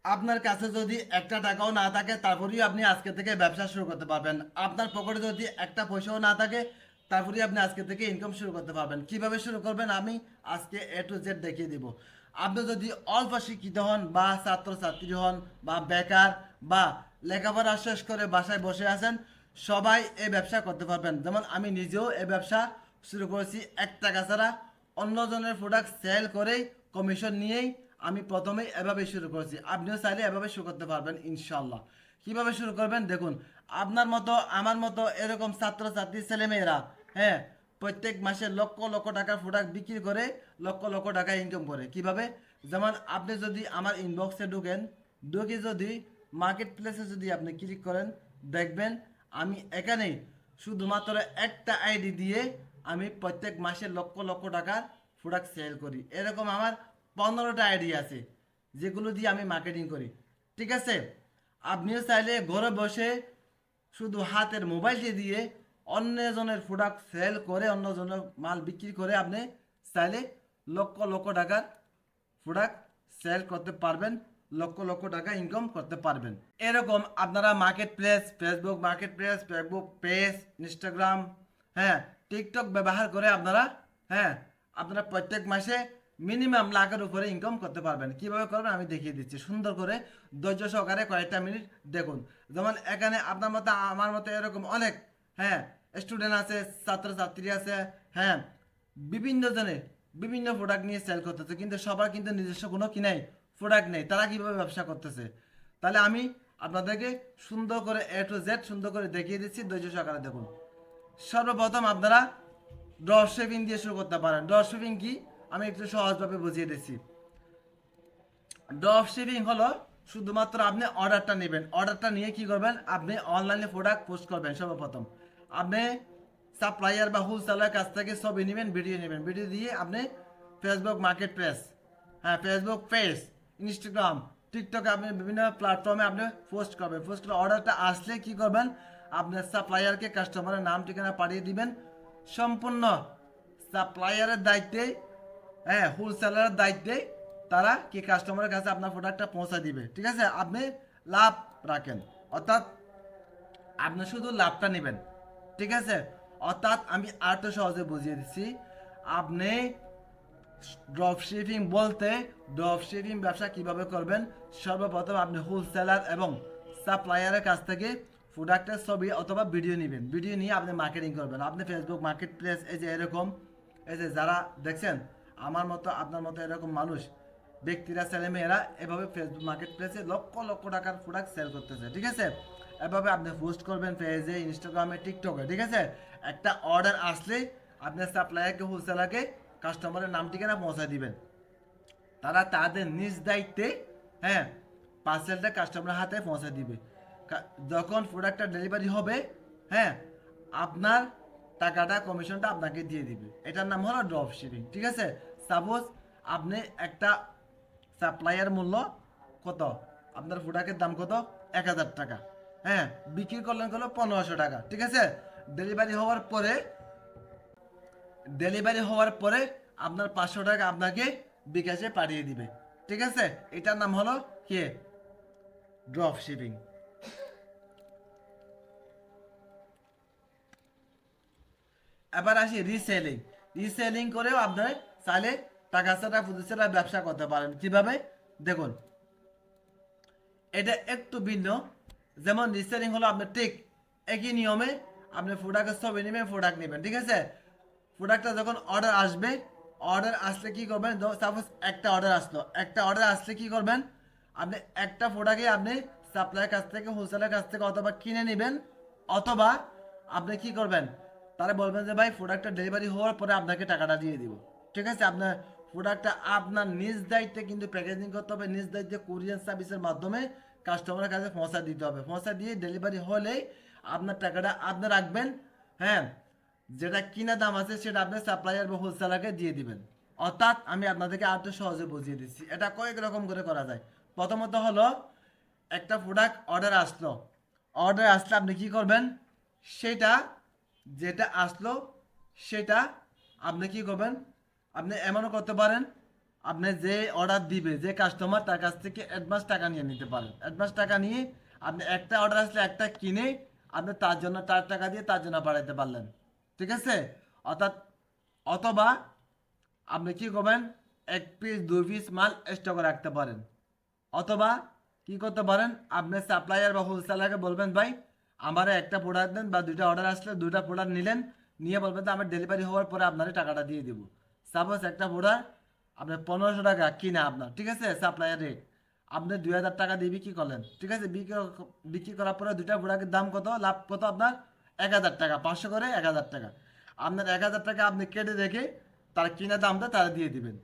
আপনার কাছে যদি একটা টাকাও না থাকে তারপরেই আপনি আজকে থেকে ব্যবসা শুরু করতে পারবেন। আপনার পকেটে যদি একটা পয়সাও না থাকে তারপরেই আপনি আজকে থেকে ইনকাম শুরু করতে পারবেন। কিভাবে শুরু করবেন আমি আজকে A to Z দেখিয়ে দিব। আপনি যদি অল্প শিক্ষিত হন বা ছাত্রছাত্রী হন বা বেকার বা লেখাপড়া শেষ করে বাসায় বসে আছেন, সবাই এই ব্যবসা করতে পারবেন। যেমন আমি নিজেও এই ব্যবসা শুরু করেছি 1 টাকা ছাড়া। অন্যজনের প্রোডাক্ট সেল করেই কমিশন নিয়েই আমি প্রথমেই এভাবে শুরু করেছি। আপনিও চাইলে এভাবে শুরু করতে পারবেন ইনশাল্লাহ। কিভাবে শুরু করবেন দেখুন, আপনার মতো আমার মতো এরকম ছাত্রছাত্রী ছেলেমেয়েরা, হ্যাঁ, প্রত্যেক মাসে লক্ষ লক্ষ টাকার প্রোডাক্ট বিক্রি করে লক্ষ লক্ষ টাকা ইনকাম করে। কিভাবে? যেমন আপনি যদি আমার ইনবক্সে ঢুকেন, ঢুকে যদি মার্কেট প্লেসে যদি আপনি ক্লিক করেন, দেখবেন আমি এখানেই শুধুমাত্র একটা আইডি দিয়ে আমি প্রত্যেক মাসে লক্ষ লক্ষ টাকার প্রোডাক্ট সেল করি। এরকম আমার 15টা আইডি আছে যেগুলো দিয়ে আমি মার্কেটিং করি। ঠিক আছে? আপনিও চাইলে ঘরে বসে শুধু হাতের মোবাইলটি দিয়ে অন্যজনের প্রোডাক্ট সেল করে অন্যজনের মাল বিক্রি করে আপনি চাইলে লক্ষ লক্ষ টাকার প্রোডাক্ট সেল করতে পারবেন, লক্ষ লক্ষ টাকা ইনকাম করতে পারবেন। এরকম আপনারা market place, Facebook market place, Facebook page, Instagram, হ্যাঁ, টিকটক ব্যবহার করে আপনারা, হ্যাঁ, আপনারা প্রত্যেক মাসে মিনিমাম লাখের উপরে ইনকাম করতে পারবেন। কিভাবে করবেন আমি দেখিয়ে দিচ্ছি সুন্দর করে, ধৈর্য সহকারে কয়েকটা মিনিট দেখুন। যেমন এখানে আপনার মতো আমার মতো এরকম অনেক, হ্যাঁ, স্টুডেন্ট আছে, ছাত্রছাত্রী আছে, হ্যাঁ, বিভিন্ন জনে বিভিন্ন প্রোডাক্ট নিয়ে সেল করতেছে, কিন্তু সবার কিন্তু নিজস্ব কোনো কি নাই, প্রোডাক্ট নেই। তারা কিভাবে ব্যবসা করতেছে? তাহলে আমি আপনাদেরকে সুন্দর করে A to Z সুন্দর করে দেখিয়ে দিচ্ছি, ধৈর্য সহকারে দেখুন। সর্বপ্রথম আপনারা ড্রপ শিপিং দিয়ে শুরু করতে পারেন। ড্রপ শিপিং কি আমি একটু সহজভাবে বুঝিয়ে দিচ্ছি। ড্রপ শিপিং হলো শুধুমাত্র আপনি অর্ডারটা নেবেন, অর্ডারটা নিয়ে কি করবেন, আপনি অনলাইনে প্রোডাক্ট পোস্ট করবেন। সর্বপ্রথম আপনি সাপ্লায়ার বা হোলসেলার কাছ থেকে ছবি নেবেন, ভিডিও নেবেন, ভিডিও দিয়ে আপনি ফেসবুক মার্কেট প্লেস, হ্যাঁ, ফেসবুক পেজ, ইনস্টাগ্রাম, টিকটকে আপনি বিভিন্ন প্ল্যাটফর্মে আপনি পোস্ট করবেন। পোস্ট করে অর্ডারটা আসলে কি করবেন, আপনার সাপ্লায়ারকে কাস্টমারের নাম ঠিকানা পাঠিয়ে দিবেন। সম্পূর্ণ সাপ্লায়ারের দায়িত্বে, হ্যাঁ, হোলসেলারের দায়িত্বে তারা কি কাস্টমারের কাছে আপনার প্রোডাক্টটা পৌঁছা দিবে। ঠিক আছে? আপনি লাভ রাখেন, অর্থাৎ আপনি শুধু লাভটা নেবেন। ঠিক আছে? অর্থাৎ আমি আরেকটু সহজে বুঝিয়ে দিচ্ছি। আপনি ড্রপ শিপিং বলতে, ড্রপ শিপিং ব্যবসা কিভাবে করবেন, সর্বপ্রথম আপনি হোলসেলার এবং সাপ্লায়ারের কাছ থেকে প্রোডাক্টের ছবি অথবা ভিডিও নেবেন। ভিডিও নিয়ে আপনি মার্কেটিং করবেন। আপনি ফেসবুক মার্কেট প্লেস, এই যে এরকম, এই যে যারা দেখছেন আমার মতো আপনার মতো এরকম মানুষ, ব্যক্তিরা, ছেলেমেয়েরা এভাবে ফেসবুক মার্কেট প্লেসে লক্ষ লক্ষ টাকার প্রোডাক্ট সেল করতেছে। ঠিক আছে? এভাবে আপনি পোস্ট করবেন পেজে, ইনস্টাগ্রামে, টিকটকে। ঠিক আছে? একটা অর্ডার আসলে আপনি সাপ্লায়ারকে, হোলসেলারকে কাস্টমারের নাম ঠিকানা পৌঁছে দিবেন। তারা তাদের নিজ দায়িত্বে, হ্যাঁ, পার্সেলটা কাস্টমারের হাতে পৌঁছে দিবে। যখন প্রোডাক্টটা ডেলিভারি হবে, হ্যাঁ, আপনার টাকাটা, কমিশনটা আপনাকে দিয়ে দিবে। এটার নাম হলো ড্রপ শিপিং। ঠিক আছে? সাপোজ আপনি একটা সাপ্লাইয়ের মূল্য কত, আপনার প্রোডাক্টের দাম কত, 1000 টাকা, হ্যাঁ, বিক্রি করলেন হলো 1500 টাকা। ঠিক আছে? ডেলিভারি হওয়ার পরে, আপনার 500 টাকা আপনাকে বিকাশে পাঠিয়ে দিবে। ঠিক আছে? এটার নাম হলো কি, ড্রপ শিপিং। এবার আসি রিসেলিং। রিসেলিং করেও আপনার চাইলে টাকা ছাড়া পুঁজি ছাড়া ব্যবসা করতে পারেন। কিভাবে দেখুন, এটা একটু ভিন্ন। যেমন রিসেলিং হলো আপনার ঠিক একই নিয়মে আপনি প্রোডাক্টের ছবি নেবেন, প্রোডাক্ট নেবেন। ঠিক আছে? প্রোডাক্টটা যখন অর্ডার আসবে, অর্ডার আসলে কি করবেন, সাপোজ একটা অর্ডার আসলো, একটা অর্ডার আসলে কি করবেন, আপনি একটা প্রোডাক্টে আপনি সাপ্লাইয়ের কাছ থেকে, হোলসেলের কাছ থেকে অথবা কিনে নেবেন, অথবা আপনি কি করবেন, তারা বলবেন যে ভাই প্রোডাক্টটা ডেলিভারি হওয়ার পরে আপনাকে টাকাটা দিয়ে দিব। ঠিক আছে? আপনার প্রোডাক্টটা আপনার নিজ দায়িত্বে কিন্তু প্যাকেজিং করতে হবে, নিজ দায়িত্বে কুরিয়ার সার্ভিসের মাধ্যমে কাস্টমারের কাছে পৌঁছা দিতে হবে। পৌঁছা দিয়ে ডেলিভারি হলেই আপনার টাকাটা আপনি রাখবেন, হ্যাঁ, যেটা কিনা দাম আছে সেটা আপনি সাপ্লায়ার বা হোলসেলারকে দিয়ে দিবেন। অর্থাৎ আমি আপনাদেরকে আরেকটু সহজে বুঝিয়ে দিচ্ছি, এটা কয়েক রকম করে করা যায়। প্রথমত হলো, একটা প্রোডাক্ট অর্ডার আসলো, অর্ডার আসলে আপনি কি করবেন, সেটা, যেটা আসলো সেটা আপনি কি করবেন, আপনি এমনও করতে পারেন, আপনি যে অর্ডার দিবে যে কাস্টমার তার কাছ থেকে অ্যাডভান্স টাকা নিয়ে নিতে পারেন। অ্যাডভান্স টাকা নিয়ে আপনি একটা অর্ডার আসলে একটা কিনে আপনি তার জন্য তার টাকা দিয়ে তার জন্য বাড়াইতে পারলেন। ঠিক আছে? অর্থাৎ অথবা আপনি কি করবেন, এক পিস দুই পিস মাল স্টকে রাখতে পারেন। অথবা কি করতে পারেন, আপনি সাপ্লায়ার বা হোলসেলারকে বলবেন ভাই আমার একটা প্রোডাক্ট দেন, বা দুইটা অর্ডার আসলে দুইটা প্রোডাক্ট নিলেন, নিয়ে বলবেন যে আমার ডেলিভারি হওয়ার পরে আপনার টাকাটা দিয়ে দিব। সাপোজ একটা প্রোডাক্ট আপনার 1500 টাকা কিনা আপনার, ঠিক আছে, সাপ্লায়ার রেট, আপনি 2000 টাকা দিয়ে বিক্রি করলেন, ঠিক আছে, বিক্রি করার পরে দুইটা প্রোডাক্টের দাম কত, লাভ কত আপনার 1000 টাকা, 500 করে 1000 টাকা। আপনার 1000 টাকা আপনি কেটে রেখে তার কিনা দামটা তারা দিয়ে দিবেন।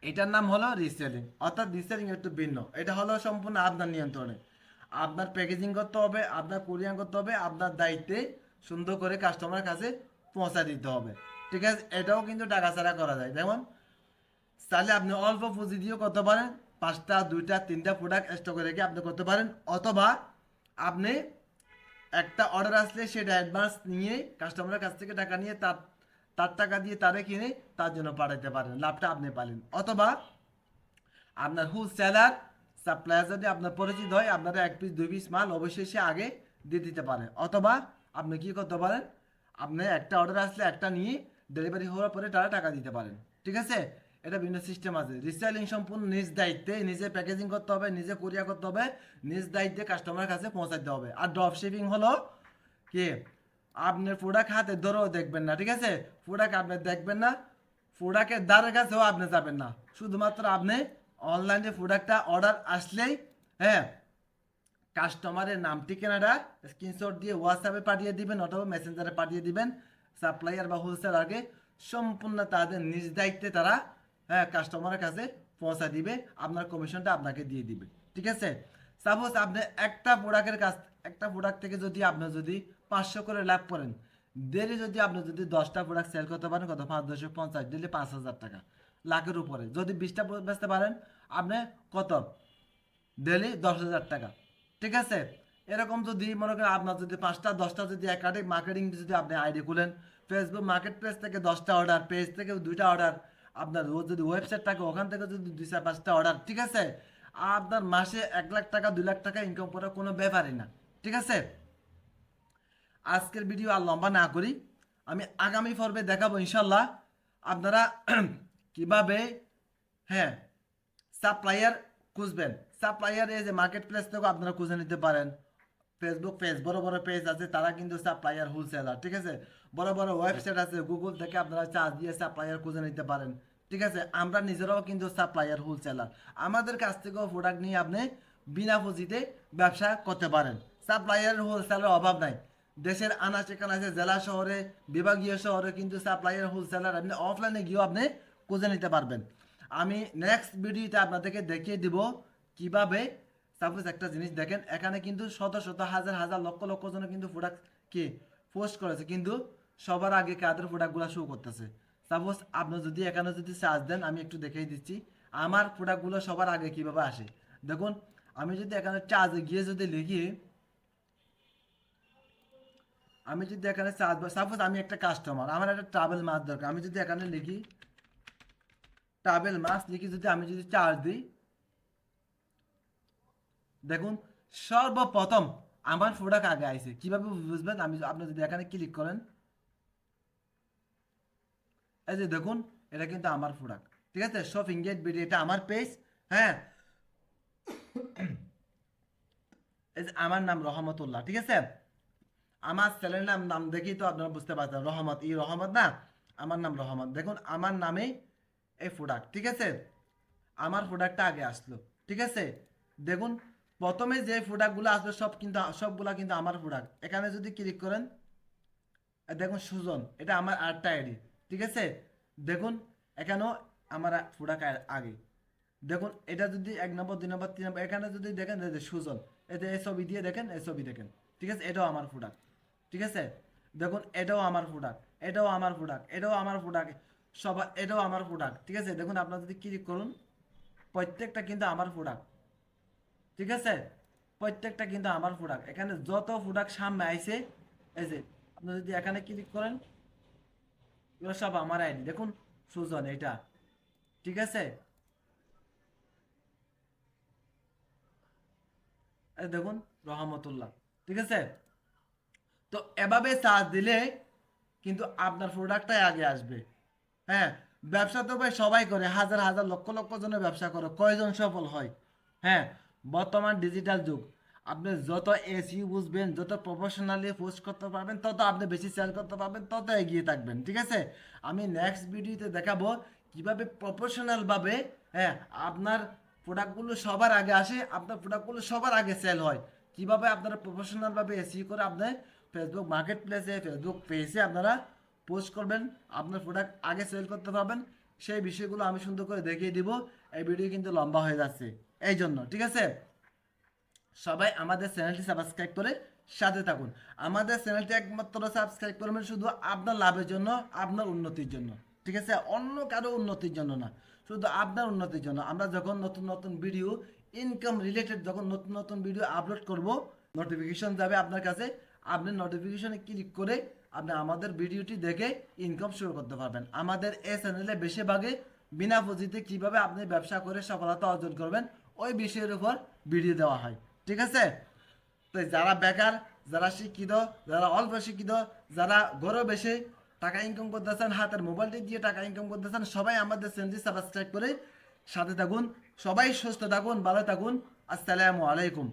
এটার নাম হলো রিসেলিং। অর্থাৎ রিসেলিং একটু ভিন্ন, এটা হলো সম্পূর্ণ আপনার নিয়ন্ত্রণে। আপনার প্যাকেজিং করতে হবে, আপনার কুরিয়ার করতে হবে, আপনার দায়িত্বে সুন্দর করে কাস্টমারের কাছে পৌঁছা দিতে হবে। ঠিক আছে, এটাও কিন্তু টাকা ছাড়া করা যায়। যেমন তাহলে আপনি অল্প পুঁজি দিয়েও করতে পারেন, 5টা 2টা 3টা প্রোডাক্ট স্টকে রেখে আপনি করতে পারেন। অথবা আপনি একটা অর্ডার আসলে সেটা অ্যাডভান্স নিয়ে কাস্টমারের কাছ থেকে টাকা নিয়ে তার তার টাকা দিয়ে তারে কিনে তার জন্য পাঠাতে পারেন, লাভটা আপনি পালেন। অথবা আপনার হোলসেলার সাপ্লায়ার যদি আপনার পরিচিত হয়, আপনারা এক পিস দুই পিস মাল অবশ্যই সে আগে দিয়ে দিতে পারে। অথবা আপনি কি করতে পারেন, আপনি একটা অর্ডার আসলে একটা নিয়ে ডেলিভারি হওয়ার পরে তারা টাকা দিতে পারেন। ঠিক আছে, এটা বিভিন্ন সিস্টেম আছে। রিসেলিং সম্পূর্ণ নিজ দায়িত্বে, নিজে প্যাকেজিং করতে হবে, নিজে কুরিয়ার করতে হবে, নিজ দায়িত্বে কাস্টমারের কাছে পৌঁছাতে হবে। আর ড্রপ শিপিং হলো কি, আপনার প্রোডাক্ট হাতে ধরেও দেখবেন না, ঠিক আছে, প্রোডাক্ট আপনি দেখবেন না, প্রোডাক্টের দ্বারের কাছেও আপনি যাবেন না, শুধুমাত্র আপনি অনলাইনে প্রোডাক্টটা অর্ডার আসলেই, হ্যাঁ, কাস্টমারের নাম ঠিকানাটা স্ক্রিনশট দিয়ে হোয়াটসঅ্যাপে পাঠিয়ে দিবেন অথবা মেসেঞ্জারে পাঠিয়ে দিবেন। সাপ্লায়ার বা হোলসেলারকে সম্পূর্ণ তাদের নিজ দায়িত্বে তারা, হ্যাঁ, কাস্টমারের কাছে পৌঁছা দিবে, আপনার কমিশনটা আপনাকে দিয়ে দিবে। ঠিক আছে, সাপোজ আপনি একটা প্রোডাক্ট থেকে যদি আপনি যদি 500 করে লাভ করেন, ডেলি যদি আপনি যদি 10টা প্রোডাক্ট সেল করতে পারেন, কত, 5 250, ডেলি 5000 টাকা, লাখের উপরে। যদি 20টা বেচতে পারেন আপনি কত, ডেলি 10,000 টাকা। ঠিক আছে, এরকম যদি মনে করেন আপনার যদি 5টা 10টা যদি একাধিক মার্কেটিং যদি আপনি আইডি খুলেন, ফেসবুক মার্কেট প্লেস থেকে 10টা অর্ডার, পেজ থেকে 2টা অর্ডার, আপনার যদি ওয়েবসাইট থাকে ওখান থেকে যদি 2-5টা অর্ডার, ঠিক আছে, আপনার মাসে 1 লাখ টাকা 2 লাখ টাকা ইনকাম করার কোনো ব্যাপারই না। ঠিক আছে, আজকের ভিডিও আর লম্বা না করি, আমি আগামী পর্বে দেখাবো ইনশাল্লাহ আপনারা কিভাবে, হ্যাঁ, সাপ্লায়ার খুঁজবেন। সাপ্লায়ার এই যে মার্কেট প্লেস থেকেও আপনারা খুঁজে নিতে পারেন। ফেসবুক পেজ, বড় বড় পেজ আছে, তারা কিন্তু সাপ্লায়ার হোলসেলার। ঠিক আছে, বড় বড় ওয়েবসাইট আছে, গুগল থেকে আপনারা চার্জ দিয়ে সাপ্লায়ার খুঁজে নিতে পারেন। ঠিক আছে, আমরা নিজেরাও কিন্তু সাপ্লায়ার হোলসেলার, আমাদের কাছ থেকেও প্রোডাক্ট নিয়ে আপনি বিনা পুঁজিতে ব্যবসা করতে পারেন। সাপ্লায়ার হোলসেলার অভাব নাই, দেশের আনাচে কানাচে জেলা শহরে বিভাগীয় শহরে কিন্তু সাপ্লায়ার হোলসেলার আপনি অফলাইনে গিয়েও আপনি খুঁজে নিতে পারবেন। আমি নেক্সট ভিডিওতে আপনাদেরকে দেখিয়ে দিব কিভাবে, সাপোজ একটা জিনিস দেখেন, এখানে কিন্তু শত শত হাজার হাজার লক্ষ লক্ষ জন কিন্তু প্রোডাক্ট কি পোস্ট করেছে, কিন্তু সবার আগে কাদের প্রোডাক্টগুলো শো করতেছে। সাপোজ আপনি যদি এখানে যদি চার্জ দেন, আমি একটু দেখিয়ে দিচ্ছি আমার প্রোডাক্টগুলো সবার আগে কিভাবে আসে। দেখুন, আমি যদি এখানে চার্জে গিয়ে যদি লিখি, আমি যদি এখানে চার্জ, সাপোজ আমি একটা কাস্টমার, আমার একটা ট্রাভেল মাছ দরকার, আমি যদি এখানে লিখি ট্রাভেল মাছ লিখি, যদি আমি যদি চার্জ দিই, দেখুন সর্বপ্রথম আমার প্রোডাক্ট আগে আইছে। কিভাবে বুঝবেন, আমি আপনি যদি এখানে ক্লিক করেন, এই যে দেখুন এটা কিন্তু আমার প্রোডাক্ট। ঠিক আছে, শপিং গেট ভিডিও, এটা আমার পেজ, হ্যাঁ, এই যে আমার নাম রহমতুল্লাহ। ঠিক আছে, আমার ছেলের নাম নাম দেখেই তো আপনারা বুঝতে পারছেন, রহমত, ই রহমত না, আমার নাম রহমত। দেখুন আমার নামে এই প্রোডাক্ট। ঠিক আছে, আমার প্রোডাক্টটা আগে আসলো। ঠিক আছে, দেখুন প্রথমে যে প্রোডাক্টগুলো আসলো সব কিন্তু সবগুলা কিন্তু আমার প্রোডাক্ট। এখানে যদি ক্লিক করেন, দেখুন সুজন, এটা আমার আরেকটা আইডি। ঠিক আছে, দেখুন এখানেও আমার প্রোডাক্ট আগে। দেখুন এটা যদি 1 নম্বর 2 নম্বর 3 নম্বর, এখানে যদি দেখেন এই যে সুজন, এতে এই ছবি দিয়ে দেখেন, এই ছবি দেখেন। ঠিক আছে, এটাও আমার প্রোডাক্ট। ঠিক আছে, দেখুন এটাও আমার প্রোডাক্ট, এটাও আমার প্রোডাক্ট, এটাও আমার প্রোডাক্ট, সবার এটাও আমার প্রোডাক্ট। ঠিক আছে, দেখুন আপনারা যদি ক্লিক করুন, প্রত্যেকটা কিন্তু আমার প্রোডাক্ট। ঠিক আছে, প্রত্যেকটা কিন্তু আমার প্রোডাক্ট। এখানে যত প্রোডাক্ট সামনে আইছে, এই যে আপনি যদি এখানে ক্লিক করেন, এগুলো সব আমার আইডি। দেখুন সুজন, এটা ঠিক আছে, এই দেখুন রহমতুল্লাহ। ঠিক আছে, তো এভাবে চার্জ দিলে কিন্তু আপনার প্রোডাক্টটাই আগে আসবে। হ্যাঁ, ব্যবসা তো ভাই সবাই করে, হাজার হাজার লক্ষ লক্ষ জনের ব্যবসা করে, কয়জন সফল হয়? হ্যাঁ, বর্তমান ডিজিটাল যুগ, আপনি যত এসইউ বুঝবেন, যত প্রফেশনালি পোস্ট করতে পারবেন, তত আপনি বেশি সেল করতে পারবেন, তত এগিয়ে থাকবেন। ঠিক আছে, আমি নেক্সট ভিডিওতে দেখাবো কিভাবে প্রফেশনাল ভাবে, হ্যাঁ, আপনার প্রোডাক্টগুলো সবার আগে আসে, আপনার প্রোডাক্টগুলো সবার আগে সেল হয়, কিভাবে আপনারা প্রফেশনাল ভাবে এসইউ করে আপনি ফেসবুক মার্কেট প্লেসে, ফেসবুক পেজে আপনারা পোস্ট করবেন, আপনার প্রোডাক্ট আগে সেল করতে পারবেন, সেই বিষয়গুলো আমি সুন্দর করে দেখিয়ে দিব। এই ভিডিও কিন্তু লম্বা হয়ে যাচ্ছে এই জন্য। ঠিক আছে, সবাই আমাদের চ্যানেলটি সাবস্ক্রাইব করে সাথে থাকুন। আমাদের চ্যানেলটি একমাত্র সাবস্ক্রাইব করবেন শুধু আপনার লাভের জন্য, আপনার উন্নতির জন্য। ঠিক আছে, অন্য কারো উন্নতির জন্য না, শুধু আপনার উন্নতির জন্য। আমরা যখন নতুন নতুন ভিডিও, ইনকাম রিলেটেড যখন নতুন নতুন ভিডিও আপলোড করব, নোটিফিকেশন যাবে আপনার কাছে, আপনি নোটিফিকেশনে ক্লিক করে আপনি আমাদের ভিডিওটি দেখে ইনকাম শুরু করতে পারবেন। আমাদের এই চ্যানেলে বেশিরভাগে বিনা পুঁজিতে কিভাবে আপনি ব্যবসা করে সফলতা অর্জন করবেন ওই বিষয়ের উপর ভিডিও দেওয়া হয়। ঠিক আছে, তো যারা বেকার, যারা শিক্ষিত, যারা অল্প শিক্ষিত, যারা ঘরে বসে টাকা ইনকাম করতেছেন, হাতের মোবাইলটি দিয়ে টাকা ইনকাম করতেছেন, সবাই আমাদের চ্যানেলটি সাবস্ক্রাইব করে সাথে থাকুন। সবাই সুস্থ থাকুন, ভালো থাকুন। আসসালামু আলাইকুম।